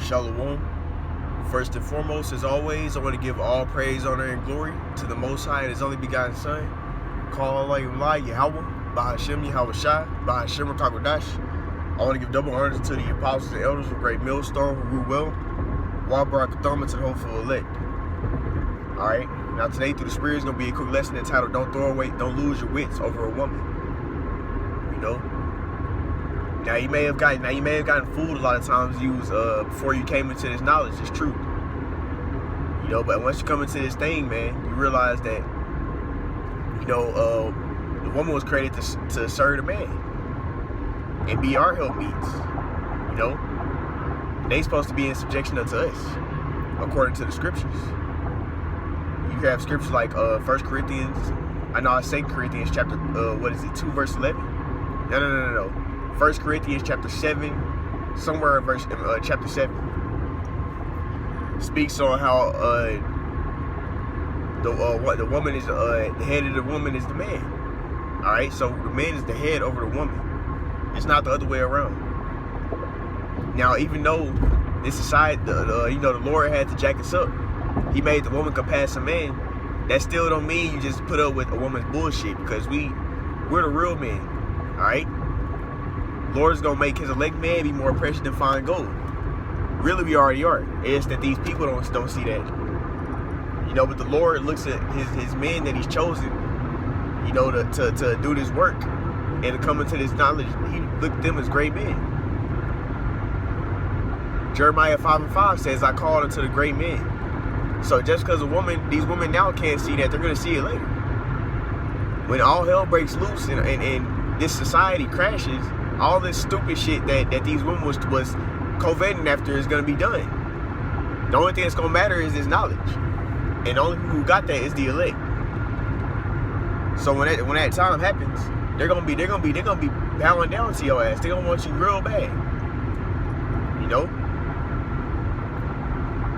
Shalom. First and foremost, as always, I want to give all praise, honor, and glory to the Most High and His only begotten Son. Call Allah Yahweh, Bahashem Yahweh Shai, Bahashem Kakodash. I want to give double honors to the apostles and elders of Great Millstone who rule well, Wabarakatama to the hopeful elect. Alright, now today through the Spirit is going to be a quick lesson entitled Don't Lose Your Wits Over a Woman. You know? Now you may have gotten fooled a lot of times before you came into this knowledge. It's true. You know, but once you come into this thing, man, you realize that, you know, the woman was created to serve the man and be our helpmeets. You know, they supposed to be in subjection unto us, according to the scriptures. You have scriptures like 1 Corinthians, 2 Corinthians chapter 2 verse 11. No. 1 Corinthians chapter 7, somewhere in chapter 7, speaks on how the woman is the head of the woman is the man. All right, so the man is the head over the woman. It's not the other way around. Now, even though this society, you know, the Lord had to jack us up, He made the woman compass a man. That still don't mean you just put up with a woman's bullshit, because we're the real men. All right. Lord is going to make His elect man be more precious than fine gold. Really, we already are. It's that these people don't see that. You know, but the Lord looks at his men that He's chosen, you know, to do this work and to come into this knowledge. He looked at them as great men. Jeremiah 5:5 says, I called unto the great men. So just because these women now can't see that, they're going to see it later. When all hell breaks loose and this society crashes, all this stupid shit that these women was coveting after is going to be done. The only thing that's going to matter is this knowledge. And the only people who got that is the elect. So when that time happens, they're gonna be bowing down to your ass. They're gonna want you real bad. You know?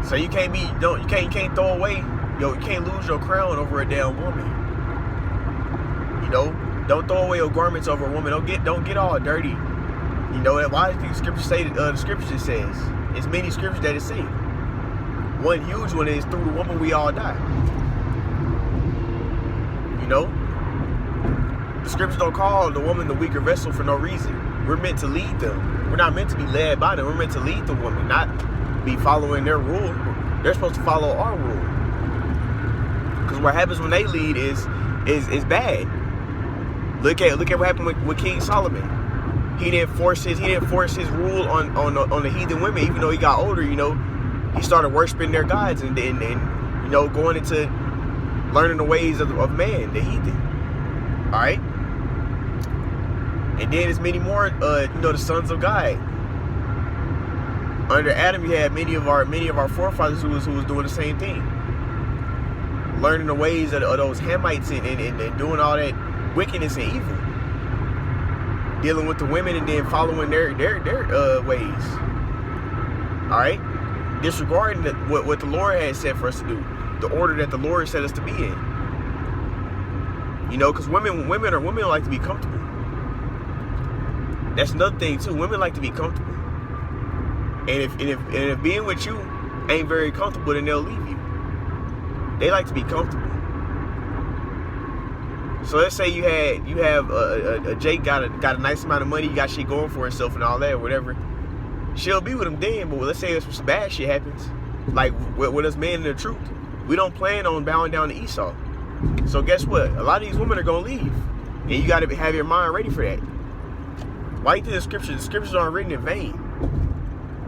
So you can't throw away, you can't lose your crown over a damn woman. You know? Don't throw away your garments over a woman. Don't get all dirty. You know that? Why does the scripture say the scripture says? It's many scriptures that it say. One huge one is through the woman we all die. You know? The scriptures don't call the woman the weaker vessel for no reason. We're meant to lead them. We're not meant to be led by them. We're meant to lead the woman, not be following their rule. They're supposed to follow our rule. Because what happens when they lead is bad. Look at what happened with King Solomon. He didn't force his rule on the heathen women, even though he got older. You know, he started worshiping their gods and you know, going into learning the ways of man, the heathen. All right, and then there's many more. You know, the sons of God. Under Adam, you had many of our forefathers who was doing the same thing, learning the ways of those Hamites and doing all that wickedness and evil, dealing with the women and then following their ways. All right, disregarding what the Lord had said for us to do, the order that the Lord set us to be in. You know, because women like to be comfortable. That's another thing too. Women like to be comfortable, and if being with you ain't very comfortable, then they'll leave you. They like to be comfortable. So let's say you have a Jake got a nice amount of money, you got shit going for herself and all that, or whatever. She'll be with him then, but let's say if some bad shit happens, like with us men in the truth, we don't plan on bowing down to Esau. So guess what? A lot of these women are gonna leave, and you got to have your mind ready for that. Why do you think the scriptures aren't written in vain?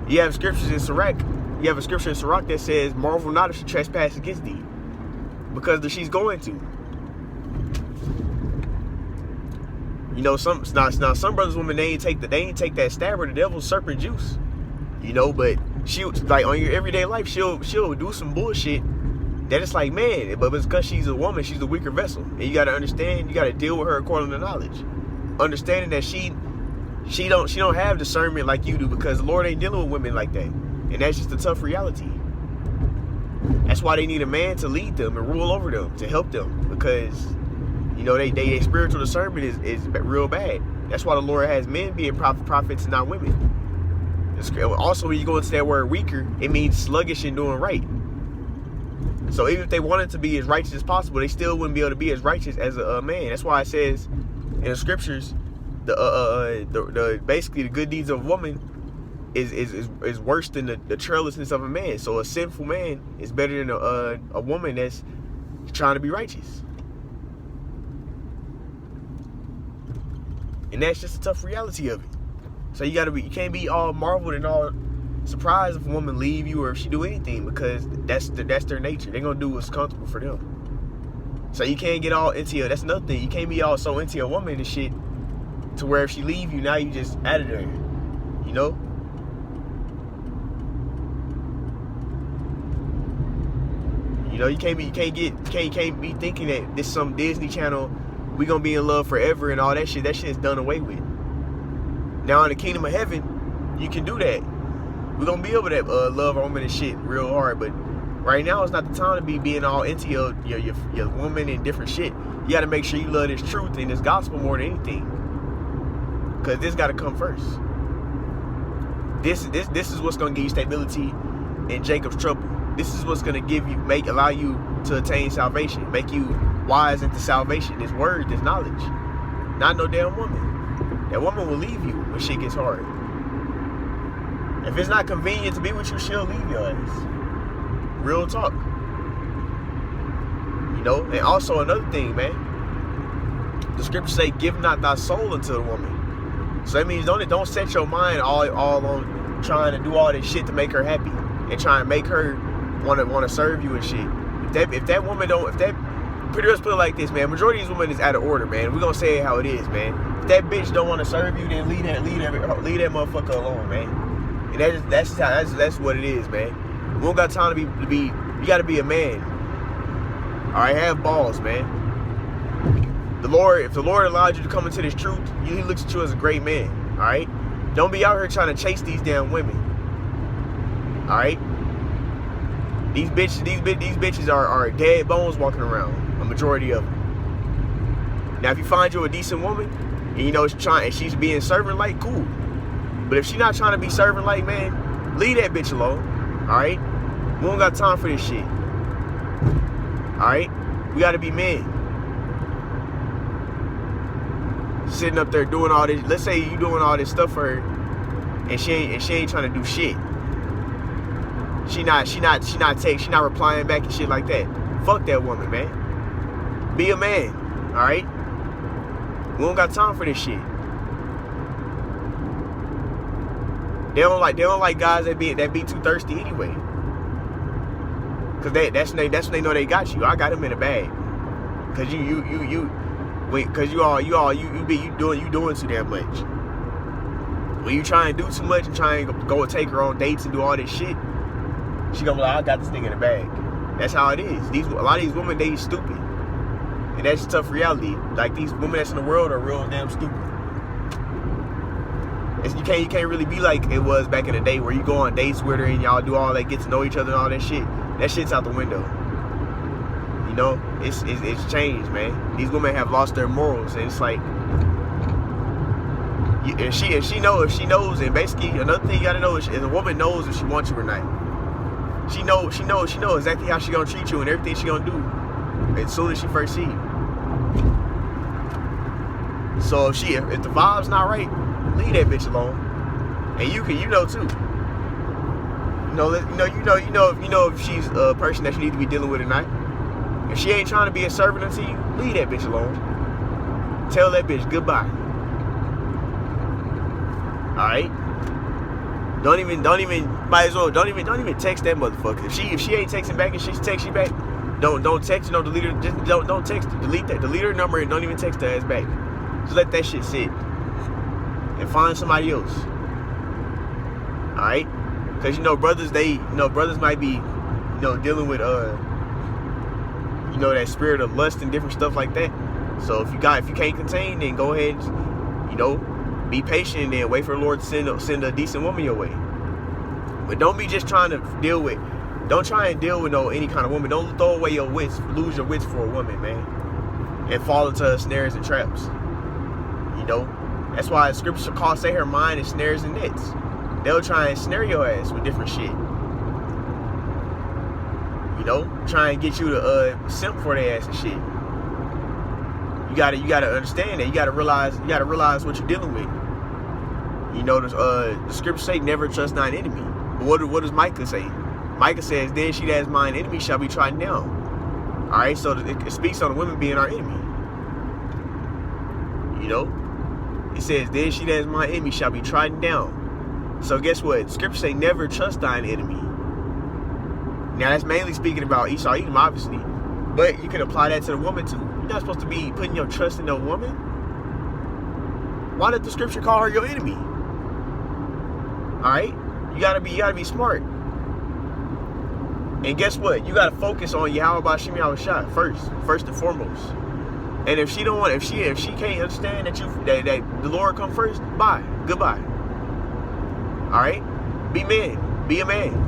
You have scriptures in Sirach. You have a scripture in Sirach that says, "Marvel not if she trespass against thee," because she's going to. You know, some brothers, women, they ain't take that stabber, the devil's serpent juice. You know, but she, like, on your everyday life, she'll do some bullshit that it's like, man, but it's because she's a woman, she's the weaker vessel, and you gotta understand, you gotta deal with her according to knowledge, understanding that she don't have discernment like you do, because the Lord ain't dealing with women like that, and that's just a tough reality. That's why they need a man to lead them and rule over them, to help them, because you know they spiritual discernment is real bad. That's why the Lord has men being prophets and not women. Also, when you go into that word weaker, it means sluggish and doing right. So even if they wanted to be as righteous as possible, they still wouldn't be able to be as righteous as a man. That's why it says in the scriptures, the basically the good deeds of a woman is worse than the traillessness of a man. So a sinful man is better than a woman that's trying to be righteous. And that's just a tough reality of it. So you can't be all marveled and all surprised if a woman leave you or if she do anything, because that's their nature. They're gonna do what's comfortable for them. So you can't get all into it. That's another thing. You can't be all so into a woman and shit to where if she leave you, now you just out of there. You know? You know, you can't be thinking that this some Disney Channel, we gonna be in love forever and all that shit. That shit's done away with. Now in the kingdom of heaven, you can do that. We're gonna be able to love our woman and shit real hard, but right now it's not the time to be being all into your woman and different shit. You gotta make sure you love this truth and this gospel more than anything, because this gotta come first. This is what's gonna give you stability in Jacob's trouble. This is what's gonna allow you to attain salvation, make you wise into salvation. This word, this knowledge. Not no damn woman. That woman will leave you when shit gets hard. If it's not convenient to be with you, she'll leave your ass. Real talk. You know, and also another thing, man. The scriptures say, "Give not thy soul unto the woman." So that means don't set your mind all on trying to do all this shit to make her happy and try and make her want to serve you and shit. If that woman pretty much put it like this, man. Majority of these women is out of order, man. We're gonna say it how it is, man. If that bitch don't want to serve you, then leave that motherfucker alone, man. And that's what it is, man. We don't got time to be. You got to be a man. All right, have balls, man. If the Lord allowed you to come into this truth, He looks at you as a great man. All right, don't be out here trying to chase these damn women. All right, these bitches are dead bones walking around. A majority of them. Now, if you find you a decent woman, and you know she's being servant-like, cool. But if she's not trying to be servant-like, man, leave that bitch alone. All right, we don't got time for this shit. All right, we got to be men. Sitting up there doing all this. Let's say you doing all this stuff for her, and she ain't trying to do shit. She not replying back and shit like that. Fuck that woman, man. Be a man, all right? We don't got time for this shit. They don't like guys that be too thirsty anyway. Cause that's when they know they got you. I got them in the bag. Cause you doing too damn much. When you try and do too much and try and go and take her on dates and do all this shit, she gonna be like, I got this thing in the bag. That's how it is. A lot of these women, they stupid. And that's a tough reality. Like, these women that's in the world are real damn stupid. You can't really be like it was back in the day where you go on dates with her and y'all do all that, get to know each other and all that shit. That shit's out the window. You know, it's changed, man. These women have lost their morals, and it's like, if she knows, and basically another thing you gotta know is a woman knows if she wants you or not. She knows exactly how she gonna treat you and everything she gonna do as soon as she first see you. So if the vibe's not right, leave that bitch alone. And you know too. You know if she's a person that you need to be dealing with or not. If she ain't trying to be a servant unto you, leave that bitch alone. Tell that bitch goodbye. Alright? Don't even text that motherfucker. If she ain't texting back and she texts you back, don't text her, don't delete her, just don't text her. Delete her number and don't even text her ass back. Just let that shit sit. And find somebody else. Alright? Cause brothers might be, dealing with that spirit of lust and different stuff like that. So if you can't contain, then go ahead and, be patient and then wait for the Lord to send a decent woman your way. But don't be just trying to don't try and deal with any kind of woman. Don't throw away your wits, lose your wits for a woman, man. And fall into her snares and traps. That's why scripture say her mind is snares and nets. they'll try and snare your ass with different shit. You know, try and get you to simp for their ass and shit. You gotta understand that. You gotta realize what you're dealing with. You know, the scripture say, never trust thine enemy. But what does Micah say? Micah says, then she that is mine enemy shall be trodden down. All right, so it speaks on the women being our enemy. You know, it says, then she that is mine enemy shall be trodden down. So guess what? Scripture say, never trust thine enemy. Now that's mainly speaking about Esau Edom, obviously, but you can apply that to the woman too. You're not supposed to be putting your trust in no woman. Why did the scripture call her your enemy? All right, you gotta be smart. And guess what? You gotta focus on Yahweh Ba'Shem Yahushua first and foremost. And if she don't want, if she can't understand that the Lord come first, bye, goodbye. All right, be a man.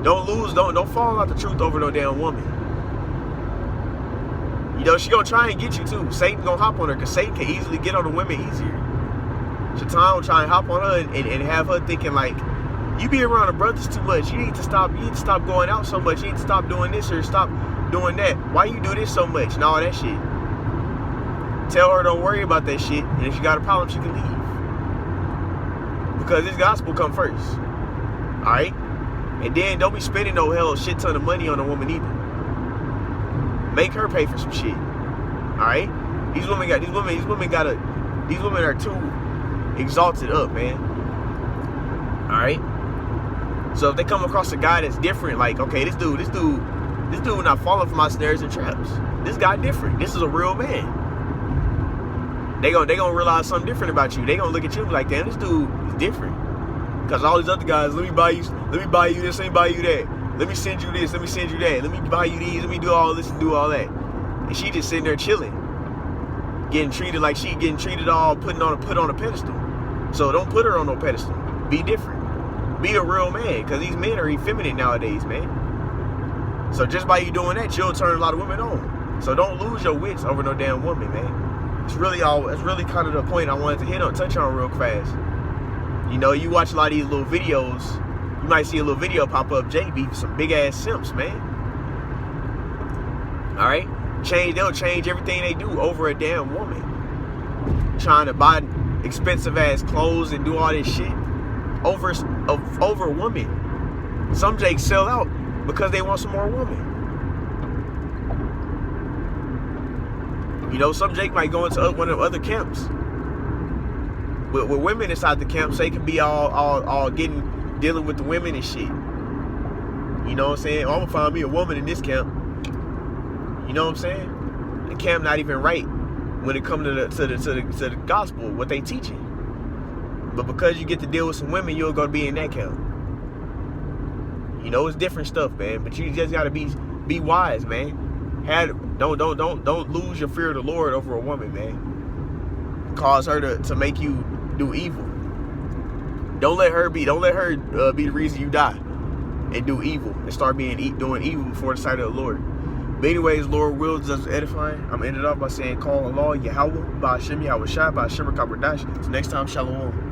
Don't fall out the truth over no damn woman. You know, she gonna try and get you too. Satan gonna hop on her, because Satan can easily get on the women easier. Shaitan will try and hop on her and have her thinking like, you be around the brothers too much. You need to stop going out so much. You need to stop doing this or stop doing that. Why you do this so much and all that shit? Tell her don't worry about that shit, and if she got a problem, she can leave. Because this gospel come first. Alright? And then don't be spending no shit ton of money on a woman either. Make her pay for some shit. Alright? These women are too exalted up, man. Alright? So if they come across a guy that's different, like, okay, this dude not falling for my snares and traps. This guy different. This is a real man. They gonna realize something different about you. They gonna look at you and be like, damn, this dude is different. Because all these other guys, let me buy you this, let me buy you that. Let me send you this, let me send you that. Let me buy you these, let me do all this and do all that. And she just sitting there chilling. Getting treated like she getting treated all put on a pedestal. So don't put her on no pedestal. Be different. Be a real man, because these men are effeminate nowadays, man. So just by you doing that, you'll turn a lot of women on. So don't lose your wits over no damn woman, man. It's really kind of the point I wanted to touch on real fast. You know, you watch a lot of these little videos, you might see a little video pop up, JB, some big ass simps, man. All right, they'll change everything they do over a damn woman. Trying to buy expensive ass clothes and do all this shit over a woman. Some jakes sell out because they want some more women. You know, some jake might go into one of the other camps with women inside the camp, so they can be all dealing with the women and shit. You know what I'm saying? Oh, I'm gonna find me a woman in this camp. You know what I'm saying? The camp not even right when it comes to the gospel, what they teaching. But because you get to deal with some women, you're gonna be in that camp. You know, it's different stuff, man. But you just gotta be wise, man. Don't lose your fear of the Lord over a woman, man. Cause her to make you do evil. Don't let her be the reason you die and do evil and start doing evil before the sight of the Lord. But anyways, Lord wills us edifying. I'm ended up by saying, call Allah Yahweh Ba'Shem Yahushua Ba'Shem Kabardash. So next time, Shalom.